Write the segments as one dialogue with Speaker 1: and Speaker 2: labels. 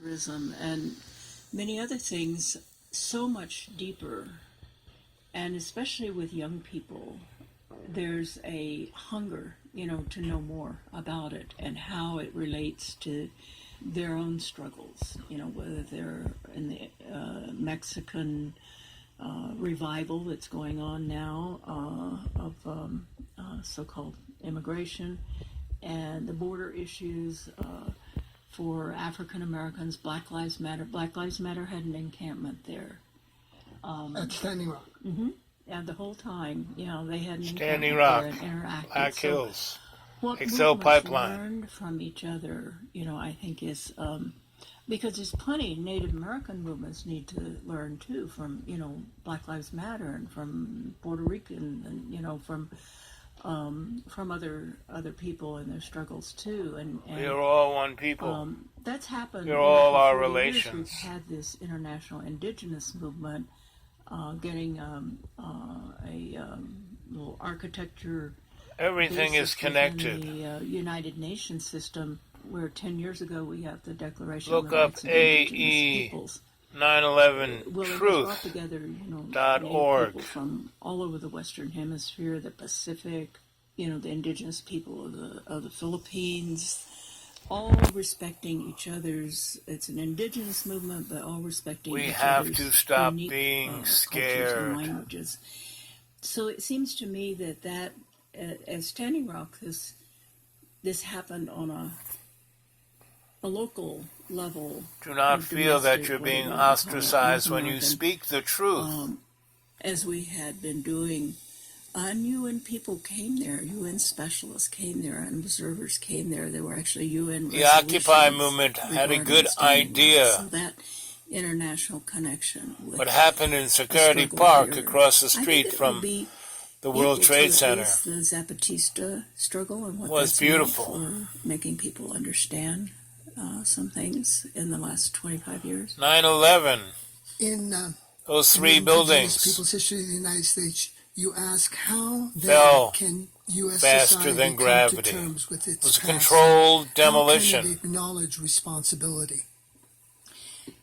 Speaker 1: and many other things so much deeper, and especially with young people, there's a hunger, to know more about it and how it relates to their own struggles, whether they're in the Mexican revival that's going on now of so-called immigration and the border issues for African Americans. Black Lives Matter. Black Lives Matter had an encampment there.
Speaker 2: At Standing Rock.
Speaker 1: Mm-hmm. And the whole time, they had an
Speaker 3: Standing Rock,
Speaker 1: there and interacted.
Speaker 3: Black Hills,
Speaker 1: What
Speaker 3: Excel
Speaker 1: we
Speaker 3: Pipeline.
Speaker 1: learned from each other, I think is because there's plenty Native American movements need to learn too from Black Lives Matter and from Puerto Rican and from other people and their struggles too. And
Speaker 3: We are all one people.
Speaker 1: That's happened.
Speaker 3: We're all
Speaker 1: for
Speaker 3: our
Speaker 1: 40 years.
Speaker 3: relations.
Speaker 1: We've had this international Indigenous movement getting a little architecture.
Speaker 3: Everything is connected.
Speaker 1: The United Nations system, where 10 years ago we have the Declaration
Speaker 3: Look
Speaker 1: of the
Speaker 3: up
Speaker 1: Rights of Indigenous
Speaker 3: AE
Speaker 1: Peoples.
Speaker 3: 9/11
Speaker 1: Well, it
Speaker 3: Truth.
Speaker 1: brought together,
Speaker 3: .org.
Speaker 1: people from all over the Western Hemisphere, the Pacific, the indigenous people of the Philippines, all respecting each other's. It's an indigenous movement, but all respecting.
Speaker 3: We
Speaker 1: each
Speaker 3: have
Speaker 1: other's
Speaker 3: to stop
Speaker 1: unique,
Speaker 3: being
Speaker 1: cultures
Speaker 3: scared.
Speaker 1: and languages. So it seems to me that at Standing Rock, this happened on a local level.
Speaker 3: Do not feel that you're being ostracized when you speak the truth.
Speaker 1: As we had been doing, UN people came there, UN specialists came there, and observers came there. There were actually UN
Speaker 3: The Occupy
Speaker 1: resolutions
Speaker 3: movement had a
Speaker 1: regarding
Speaker 3: good
Speaker 1: Standing Rock.
Speaker 3: idea.
Speaker 1: So that international connection with
Speaker 3: What happened in
Speaker 1: the
Speaker 3: Security
Speaker 1: struggle
Speaker 3: Park
Speaker 1: here,
Speaker 3: across the
Speaker 1: I think
Speaker 3: street
Speaker 1: it would
Speaker 3: from
Speaker 1: be
Speaker 3: the World
Speaker 1: equal
Speaker 3: Trade
Speaker 1: to
Speaker 3: Center
Speaker 1: at least the Zapatista struggle and what
Speaker 3: was
Speaker 1: that's meant
Speaker 3: beautiful.
Speaker 1: for making people understand some things in the last 25 years.
Speaker 3: 9/11,
Speaker 2: In
Speaker 3: those
Speaker 2: in
Speaker 3: three
Speaker 2: the Indigenous
Speaker 3: buildings
Speaker 2: people's history of the United States, you ask how
Speaker 3: fell
Speaker 2: can U.S.
Speaker 3: faster
Speaker 2: society
Speaker 3: than
Speaker 2: come
Speaker 3: gravity.
Speaker 2: to terms with
Speaker 3: It
Speaker 2: its
Speaker 3: was a
Speaker 2: past?
Speaker 3: controlled
Speaker 2: How can
Speaker 3: demolition.
Speaker 2: it acknowledge responsibility?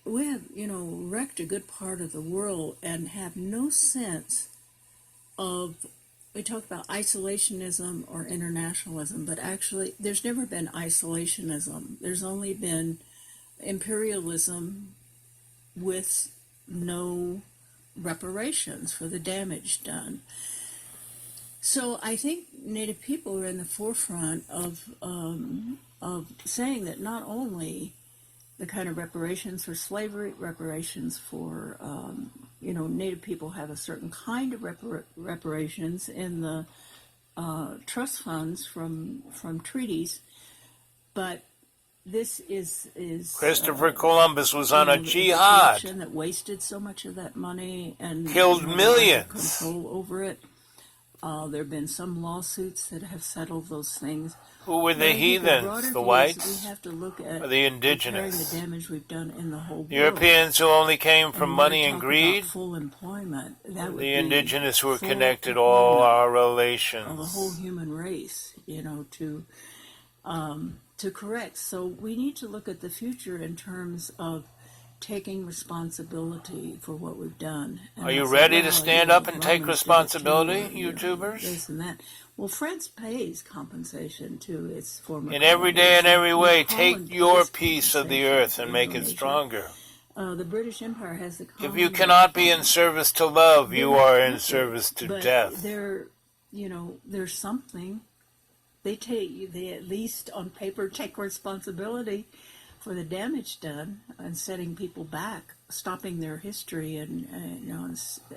Speaker 1: We have, wrecked a good part of the world and have no sense of, we talk about isolationism or internationalism, but actually there's never been isolationism. There's only been imperialism with no reparations for the damage done. So I think Native people are in the forefront of saying that not only the kind of reparations for slavery, reparations for, Native people have a certain kind of reparations in the trust funds from treaties, but this is
Speaker 3: Christopher Columbus was on a
Speaker 1: the
Speaker 3: jihad,
Speaker 1: corruption that wasted so much of that money and
Speaker 3: killed
Speaker 1: the lack of
Speaker 3: millions.
Speaker 1: control over it. There have been some lawsuits that have settled those things.
Speaker 3: Who were the
Speaker 1: But I think broader
Speaker 3: heathens? The
Speaker 1: view is
Speaker 3: whites
Speaker 1: we have to look at
Speaker 3: or the
Speaker 1: repairing
Speaker 3: indigenous?
Speaker 1: the damage we've done in the whole world.
Speaker 3: Europeans who only came from
Speaker 1: And when
Speaker 3: money
Speaker 1: we
Speaker 3: and
Speaker 1: talk
Speaker 3: greed?
Speaker 1: about full employment, that would
Speaker 3: The
Speaker 1: be
Speaker 3: indigenous who were
Speaker 1: full
Speaker 3: connected all
Speaker 1: employment
Speaker 3: our
Speaker 1: of the
Speaker 3: relations.
Speaker 1: whole human race, to correct. So we need to look at the future in terms of taking responsibility for what we've done. And
Speaker 3: Are you
Speaker 1: I said,
Speaker 3: ready to
Speaker 1: well,
Speaker 3: stand up and take
Speaker 1: Romans did it
Speaker 3: responsibility,
Speaker 1: too,
Speaker 3: YouTubers?
Speaker 1: this and that. Well, France pays compensation to its former
Speaker 3: In every day and
Speaker 1: colonies.
Speaker 3: every way,
Speaker 1: New
Speaker 3: take
Speaker 1: Holland
Speaker 3: your
Speaker 1: pays
Speaker 3: piece of the
Speaker 1: compensation
Speaker 3: earth
Speaker 1: to
Speaker 3: and make it
Speaker 1: Indonesia.
Speaker 3: stronger.
Speaker 1: The British Empire has the
Speaker 3: If you
Speaker 1: colonies.
Speaker 3: cannot be in service to love, you
Speaker 1: They're
Speaker 3: are
Speaker 1: not
Speaker 3: in
Speaker 1: perfect,
Speaker 3: service to
Speaker 1: but
Speaker 3: death.
Speaker 1: there's something. They at least on paper take responsibility for the damage done and setting people back, stopping their history and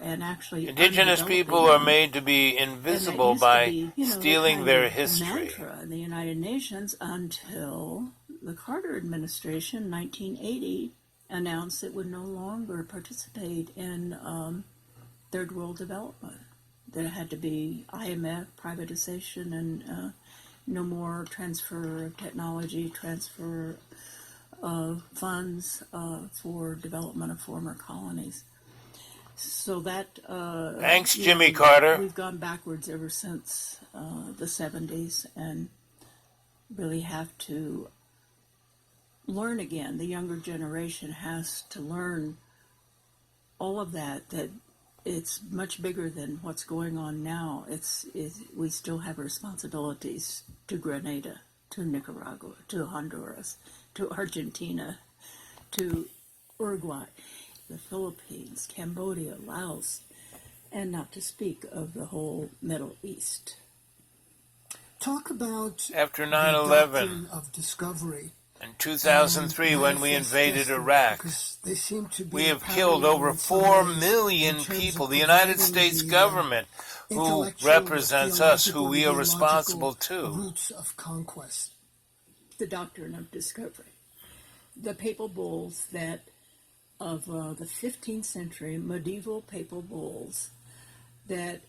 Speaker 1: actually
Speaker 3: Indigenous people
Speaker 1: undeveloping
Speaker 3: are
Speaker 1: them.
Speaker 3: made to be
Speaker 1: And that
Speaker 3: invisible
Speaker 1: used to
Speaker 3: by
Speaker 1: be, the
Speaker 3: stealing
Speaker 1: kind
Speaker 3: their
Speaker 1: of
Speaker 3: history.
Speaker 1: mantra in the United Nations until the Carter administration, 1980, announced it would no longer participate in third world development. That it had to be IMF privatization and no more transfer of technology, transfer of funds for development of former colonies. So that
Speaker 3: Thanks, Jimmy Carter.
Speaker 1: We've gone backwards ever since the 70s, and really have to learn again. The younger generation has to learn all of that, that it's much bigger than what's going on now. We still have responsibilities to Grenada, to Nicaragua, to Honduras, to Argentina, to Uruguay, the Philippines, Cambodia, Laos, and not to speak of the whole Middle East.
Speaker 2: Talk about
Speaker 3: After
Speaker 2: the
Speaker 3: 9/11,
Speaker 2: doctrine of discovery.
Speaker 3: in 2003, when we invaded Iraq,
Speaker 2: They seem to be
Speaker 3: we have killed over 4 million people. The United States government, who represents us, who we are responsible to.
Speaker 2: Roots of conquest.
Speaker 1: The doctrine of discovery. The papal bulls that of the 15th century, medieval papal bulls that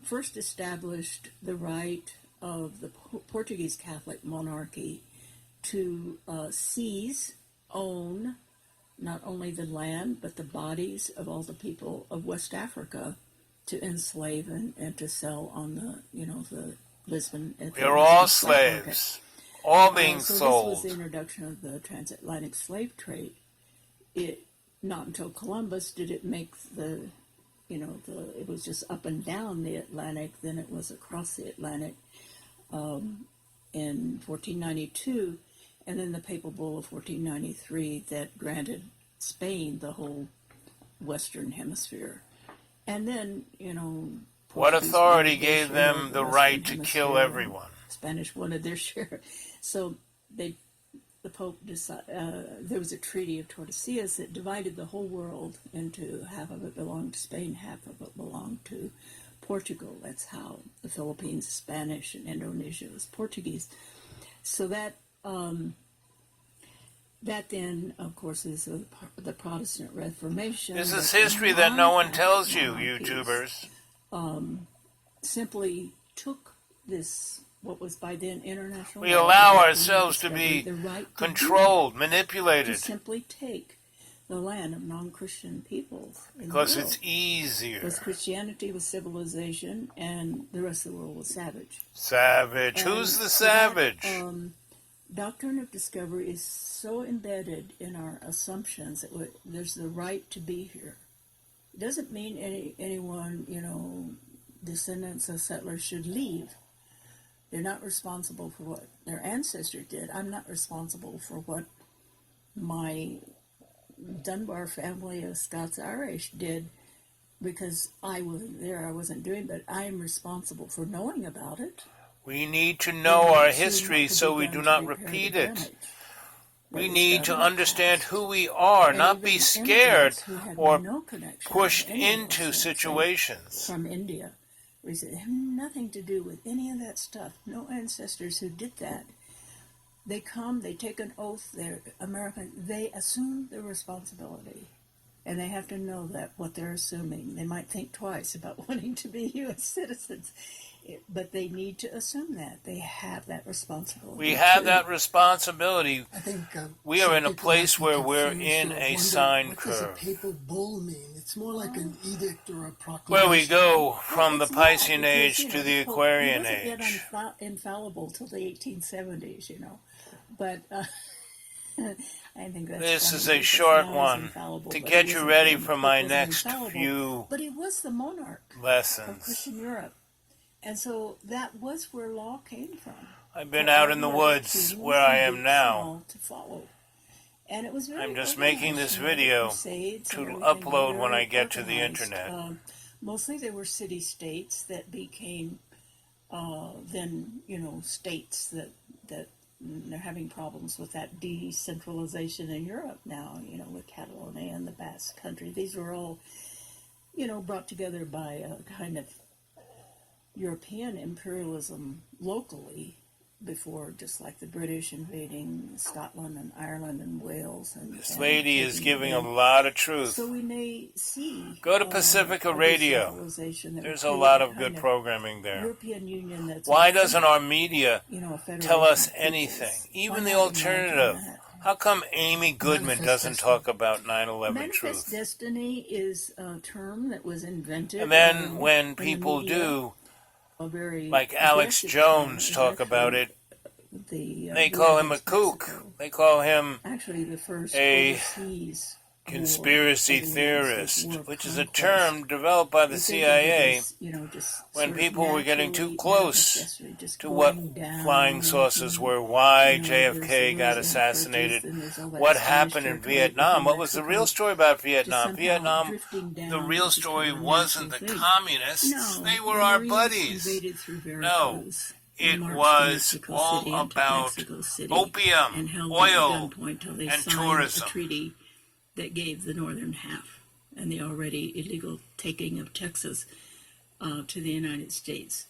Speaker 1: first established the right of the Portuguese Catholic monarchy to seize, own, not only the land, but the bodies of all the people of West Africa, to enslave and to sell on the Lisbon.
Speaker 3: We are all slaves, all being
Speaker 1: so
Speaker 3: sold.
Speaker 1: This was the introduction of the transatlantic slave trade. Not until Columbus did it make it was just up and down the Atlantic, then it was across the Atlantic in 1492, and then the Papal Bull of 1493 that granted Spain the whole Western Hemisphere. And then,
Speaker 3: What
Speaker 1: Portuguese
Speaker 3: authority
Speaker 1: wanted their
Speaker 3: gave
Speaker 1: share
Speaker 3: them
Speaker 1: of
Speaker 3: the
Speaker 1: Western
Speaker 3: right to
Speaker 1: Hemisphere,
Speaker 3: kill
Speaker 1: and
Speaker 3: everyone?
Speaker 1: Spanish wanted their share. So the Pope decided, there was a Treaty of Tordesillas that divided the whole world into half of it belonged to Spain, half of it belonged to Portugal. That's how the Philippines is Spanish and Indonesia was Portuguese. So that then, of course, is the Protestant Reformation.
Speaker 3: This is history that no one tells you, YouTubers.
Speaker 1: Simply took this, what was by then international.
Speaker 3: We
Speaker 1: law,
Speaker 3: allow
Speaker 1: the
Speaker 3: ourselves to
Speaker 1: discovery,
Speaker 3: be
Speaker 1: the right to
Speaker 3: controlled,
Speaker 1: to
Speaker 3: manipulated,
Speaker 1: simply take the land of non-Christian peoples.
Speaker 3: because it's easier.
Speaker 1: Because Christianity was civilization and the rest of the world was savage.
Speaker 3: Savage. Who's the savage?
Speaker 1: Doctrine of discovery is so embedded in our assumptions that there's the right to be here. It doesn't mean anyone, descendants of settlers should leave. They're not responsible for what their ancestors did. I'm not responsible for what my Dunbar family of Scots-Irish did because I wasn't there, I wasn't doing, but I am responsible for knowing about it.
Speaker 3: We need to know our history so we do not repeat it. We need to understand who we are, not be scared or pushed into situations.
Speaker 1: From India, we said, they have nothing to do with any of that stuff. No ancestors who did that. They come, they take an oath, they're American, they assume the responsibility. And they have to know that what they're assuming. They might think twice about wanting to be U.S. citizens, but they need to assume that. They have that responsibility.
Speaker 3: We have that responsibility.
Speaker 2: I think
Speaker 3: we are in a place where we're in a sine curve.
Speaker 2: What does a papal bull mean? It's more like an edict or a proclamation.
Speaker 3: Where we go from the Piscean age to the Aquarian
Speaker 1: age. He wasn't
Speaker 3: age.
Speaker 1: yet infallible till the 1870s, But I think that's
Speaker 3: This is a
Speaker 1: because
Speaker 3: short
Speaker 1: now
Speaker 3: one
Speaker 1: he's infallible,
Speaker 3: to
Speaker 1: but
Speaker 3: get
Speaker 1: he
Speaker 3: you
Speaker 1: wasn't
Speaker 3: ready for my
Speaker 1: infallible.
Speaker 3: next few
Speaker 1: But he was the monarch of
Speaker 3: lessons.
Speaker 1: Christian Europe. And so that was where law came from.
Speaker 3: I've been out in the woods where I am now.
Speaker 1: To follow. And it was very
Speaker 3: I'm just
Speaker 1: organized,
Speaker 3: making this
Speaker 1: you know,
Speaker 3: video
Speaker 1: crusades
Speaker 3: to
Speaker 1: and everything
Speaker 3: upload
Speaker 1: were
Speaker 3: when I
Speaker 1: very
Speaker 3: get to the
Speaker 1: organized.
Speaker 3: internet.
Speaker 1: Mostly they were city-states that became then, states that they're having problems with that decentralization in Europe now, with Catalonia and the Basque Country. These were all, brought together by a kind of European imperialism locally before, just like the British invading Scotland and Ireland and Wales.
Speaker 3: This lady is giving a lot of truth.
Speaker 1: So we may see.
Speaker 3: Go to Pacifica Radio. There's a lot of good programming there.
Speaker 1: European Union that's
Speaker 3: Why doesn't our media
Speaker 1: a
Speaker 3: tell us
Speaker 1: federation of
Speaker 3: anything?
Speaker 1: peoples.
Speaker 3: Even
Speaker 1: Why
Speaker 3: the
Speaker 1: not imagine
Speaker 3: alternative.
Speaker 1: that?
Speaker 3: How come Amy Goodman doesn't talk about 9/11
Speaker 1: Manifest
Speaker 3: truth?
Speaker 1: destiny is a term that was invented.
Speaker 3: And then when
Speaker 1: in the
Speaker 3: people
Speaker 1: media,
Speaker 3: do,
Speaker 1: a very
Speaker 3: like Alex
Speaker 1: aggressive
Speaker 3: Jones
Speaker 1: term,
Speaker 3: talk
Speaker 1: actually
Speaker 3: about it, They call him a kook. They call him
Speaker 1: actually the first
Speaker 3: a
Speaker 1: overseas
Speaker 3: conspiracy
Speaker 1: war,
Speaker 3: theorist,
Speaker 1: war of
Speaker 3: which is a
Speaker 1: conquest.
Speaker 3: term developed by the
Speaker 1: We think of it
Speaker 3: CIA
Speaker 1: as, just
Speaker 3: when
Speaker 1: sort of
Speaker 3: people were getting too
Speaker 1: naturally
Speaker 3: close
Speaker 1: manifestly just
Speaker 3: to what
Speaker 1: going down
Speaker 3: flying
Speaker 1: and,
Speaker 3: saucers were, why
Speaker 1: there's
Speaker 3: JFK got
Speaker 1: Louisiana
Speaker 3: assassinated,
Speaker 1: Purchase, and there's all that
Speaker 3: what
Speaker 1: Spanish
Speaker 3: happened in
Speaker 1: territory
Speaker 3: Vietnam.
Speaker 1: within
Speaker 3: What was the
Speaker 1: Mexico,
Speaker 3: real story about
Speaker 1: just
Speaker 3: Vietnam?
Speaker 1: somehow
Speaker 3: Vietnam,
Speaker 1: drifting down,
Speaker 3: the real
Speaker 1: which is
Speaker 3: story
Speaker 1: kind of a
Speaker 3: wasn't
Speaker 1: natural
Speaker 3: the
Speaker 1: thing.
Speaker 3: communists.
Speaker 1: No,
Speaker 3: They were
Speaker 1: the
Speaker 3: our
Speaker 1: Marines
Speaker 3: buddies.
Speaker 1: invaded through
Speaker 3: No,
Speaker 1: Veracruz
Speaker 3: it
Speaker 1: and marched to
Speaker 3: was
Speaker 1: Mexico
Speaker 3: all
Speaker 1: City and took
Speaker 3: about
Speaker 1: Mexico City
Speaker 3: opium,
Speaker 1: and held
Speaker 3: oil,
Speaker 1: them at gunpoint till they
Speaker 3: and
Speaker 1: signed
Speaker 3: tourism.
Speaker 1: a treaty that gave the northern half and the already illegal taking of Texas to the United States.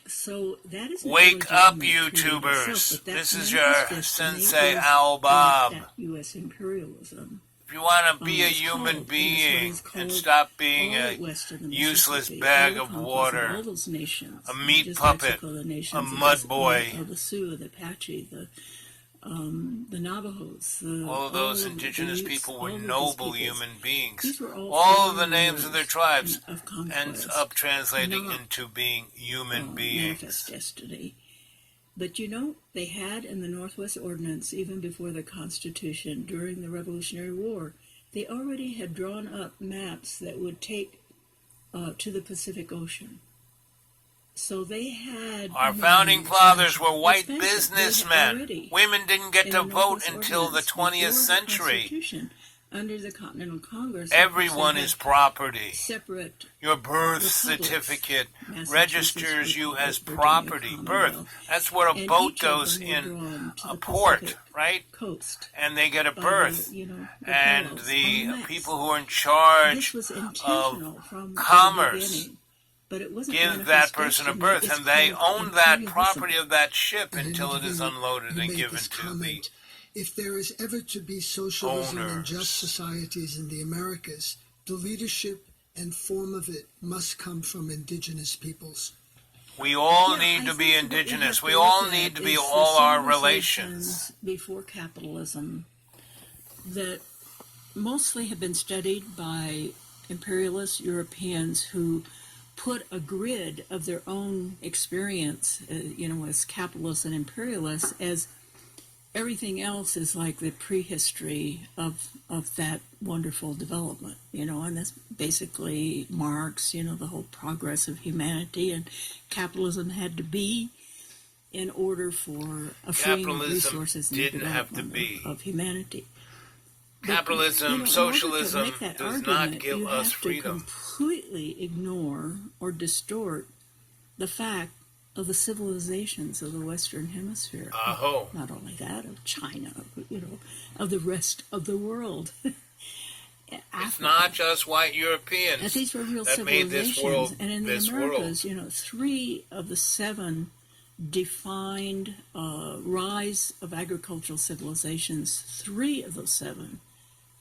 Speaker 1: So that is
Speaker 3: Wake up, YouTubers. This is your Sensei Al Bob.
Speaker 1: U.S. imperialism.
Speaker 3: If you want to be a
Speaker 1: It's
Speaker 3: human
Speaker 1: called-
Speaker 3: being
Speaker 1: it's what
Speaker 3: and
Speaker 1: it's
Speaker 3: stop being
Speaker 1: all
Speaker 3: a
Speaker 1: west of the
Speaker 3: useless
Speaker 1: Mississippi,
Speaker 3: bag
Speaker 1: all
Speaker 3: of
Speaker 1: the conquest
Speaker 3: water,
Speaker 1: all those nations,
Speaker 3: a
Speaker 1: not
Speaker 3: meat
Speaker 1: just
Speaker 3: puppet,
Speaker 1: Mexico, the nations
Speaker 3: a
Speaker 1: of
Speaker 3: mud
Speaker 1: this-
Speaker 3: boy.
Speaker 1: of the Sioux, the Apache, the Navajos,
Speaker 3: all of those
Speaker 1: all
Speaker 3: indigenous
Speaker 1: the Utes,
Speaker 3: people
Speaker 1: all
Speaker 3: were
Speaker 1: of these
Speaker 3: noble
Speaker 1: peoples.
Speaker 3: human beings.
Speaker 1: These were
Speaker 3: All of the
Speaker 1: foreign
Speaker 3: names of their tribes
Speaker 1: of conquest,
Speaker 3: ends up translating
Speaker 1: not,
Speaker 3: into being human
Speaker 1: manifest
Speaker 3: beings.
Speaker 1: destiny. But they had in the Northwest Ordinance, even before the Constitution, during the Revolutionary War, they already had drawn up maps that would take to the Pacific Ocean. So they had...
Speaker 3: Our founding fathers were white
Speaker 1: expensive.
Speaker 3: businessmen.
Speaker 1: Already
Speaker 3: Women didn't get
Speaker 1: in
Speaker 3: to
Speaker 1: the
Speaker 3: vote
Speaker 1: Northwest
Speaker 3: until the
Speaker 1: Ordinance,
Speaker 3: 20th
Speaker 1: before the
Speaker 3: century.
Speaker 1: Constitution, under the Continental Congress,
Speaker 3: Everyone is property.
Speaker 1: separate
Speaker 3: Your birth
Speaker 1: republics.
Speaker 3: certificate
Speaker 1: Massachusetts
Speaker 3: registers you
Speaker 1: Republic,
Speaker 3: as
Speaker 1: Virginia
Speaker 3: property.
Speaker 1: Commonwealth.
Speaker 3: Birth. That's what a
Speaker 1: And
Speaker 3: boat
Speaker 1: each of
Speaker 3: goes
Speaker 1: them were
Speaker 3: in
Speaker 1: drawn to
Speaker 3: a
Speaker 1: the
Speaker 3: port,
Speaker 1: Pacific
Speaker 3: right?
Speaker 1: coast
Speaker 3: And they get a
Speaker 1: by
Speaker 3: birth.
Speaker 1: the
Speaker 3: And
Speaker 1: pillows on
Speaker 3: the
Speaker 1: maps.
Speaker 3: people who are in
Speaker 1: This
Speaker 3: charge
Speaker 1: was intentional from
Speaker 3: commerce
Speaker 1: the beginning, but it wasn't
Speaker 3: give that person a
Speaker 1: manifest
Speaker 3: birth,
Speaker 1: destiny.
Speaker 3: and they
Speaker 1: It's called
Speaker 3: own that
Speaker 1: imperialism.
Speaker 3: property of that ship
Speaker 2: And
Speaker 3: until it
Speaker 2: then
Speaker 3: is
Speaker 2: you-
Speaker 3: unloaded
Speaker 2: you
Speaker 3: and
Speaker 2: made
Speaker 3: given
Speaker 2: this
Speaker 3: to the
Speaker 2: comment. If there is ever to be socialism and just
Speaker 3: owners.
Speaker 2: societies in the Americas, the leadership and form of it must come from indigenous peoples.
Speaker 3: We all
Speaker 1: Yeah,
Speaker 3: need
Speaker 1: I
Speaker 3: to be
Speaker 1: think what
Speaker 3: indigenous.
Speaker 1: have
Speaker 3: We
Speaker 1: to
Speaker 3: all
Speaker 1: look
Speaker 3: need
Speaker 1: at
Speaker 3: to be
Speaker 1: is the
Speaker 3: all our
Speaker 1: civilizations
Speaker 3: relations.
Speaker 1: before capitalism that mostly have been studied by imperialist Europeans who put a grid of their own experience, as capitalists and imperialists, as everything else is like the prehistory of that wonderful development, and that's basically Marx, the whole progress of humanity, and capitalism had to be in order for a freeing of
Speaker 3: Capitalism
Speaker 1: resources and the
Speaker 3: didn't have to
Speaker 1: development
Speaker 3: be.
Speaker 1: of humanity.
Speaker 3: Capitalism,
Speaker 1: In order to
Speaker 3: socialism
Speaker 1: make that
Speaker 3: does
Speaker 1: argument,
Speaker 3: not give
Speaker 1: you
Speaker 3: us
Speaker 1: have
Speaker 3: freedom.
Speaker 1: to completely ignore or distort the fact of the civilizations of the Western Hemisphere.
Speaker 3: Aho.
Speaker 1: Not only that, of China, of the rest of the world.
Speaker 3: It's not just white Europeans
Speaker 1: And these were real
Speaker 3: that made
Speaker 1: civilizations.
Speaker 3: this world
Speaker 1: And in the
Speaker 3: this
Speaker 1: Americas,
Speaker 3: world.
Speaker 1: 3 of the 7 defined rise of agricultural civilizations. 3 of those 7.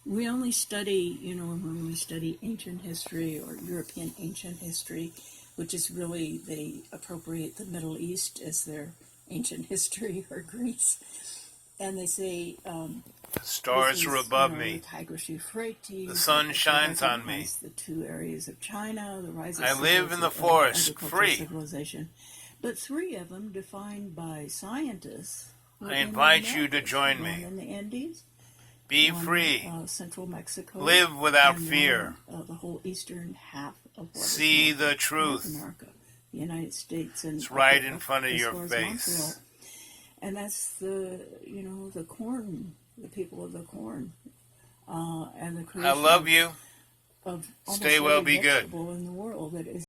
Speaker 1: We only study, when we study ancient history or European ancient history, which is really, they appropriate the Middle East as their ancient history, or Greece. And they say,
Speaker 3: The stars are above me.
Speaker 1: The Tigris Euphrates.
Speaker 3: The sun shines on me.
Speaker 1: The 2 areas of China, the rise of
Speaker 3: I live in the
Speaker 1: of
Speaker 3: forest,
Speaker 1: agricultural
Speaker 3: free.
Speaker 1: civilization. But 3 of them, defined by scientists, were
Speaker 3: I
Speaker 1: in the
Speaker 3: invite you to
Speaker 1: Americas.
Speaker 3: join
Speaker 1: One
Speaker 3: me.
Speaker 1: in the Andes,
Speaker 3: Be
Speaker 1: one,
Speaker 3: free.
Speaker 1: Central Mexico,
Speaker 3: Live without
Speaker 1: and
Speaker 3: fear.
Speaker 1: one, the whole eastern half of what is
Speaker 3: See
Speaker 1: North-
Speaker 3: the
Speaker 1: North
Speaker 3: truth.
Speaker 1: America, the United States, and
Speaker 3: It's right in front of
Speaker 1: as
Speaker 3: your
Speaker 1: far as
Speaker 3: face.
Speaker 1: Montreal. And that's the corn, the people of the corn, and the
Speaker 3: I
Speaker 1: creation
Speaker 3: love you.
Speaker 1: of almost
Speaker 3: Stay well,
Speaker 1: every
Speaker 3: be good.
Speaker 1: vegetable in the world that is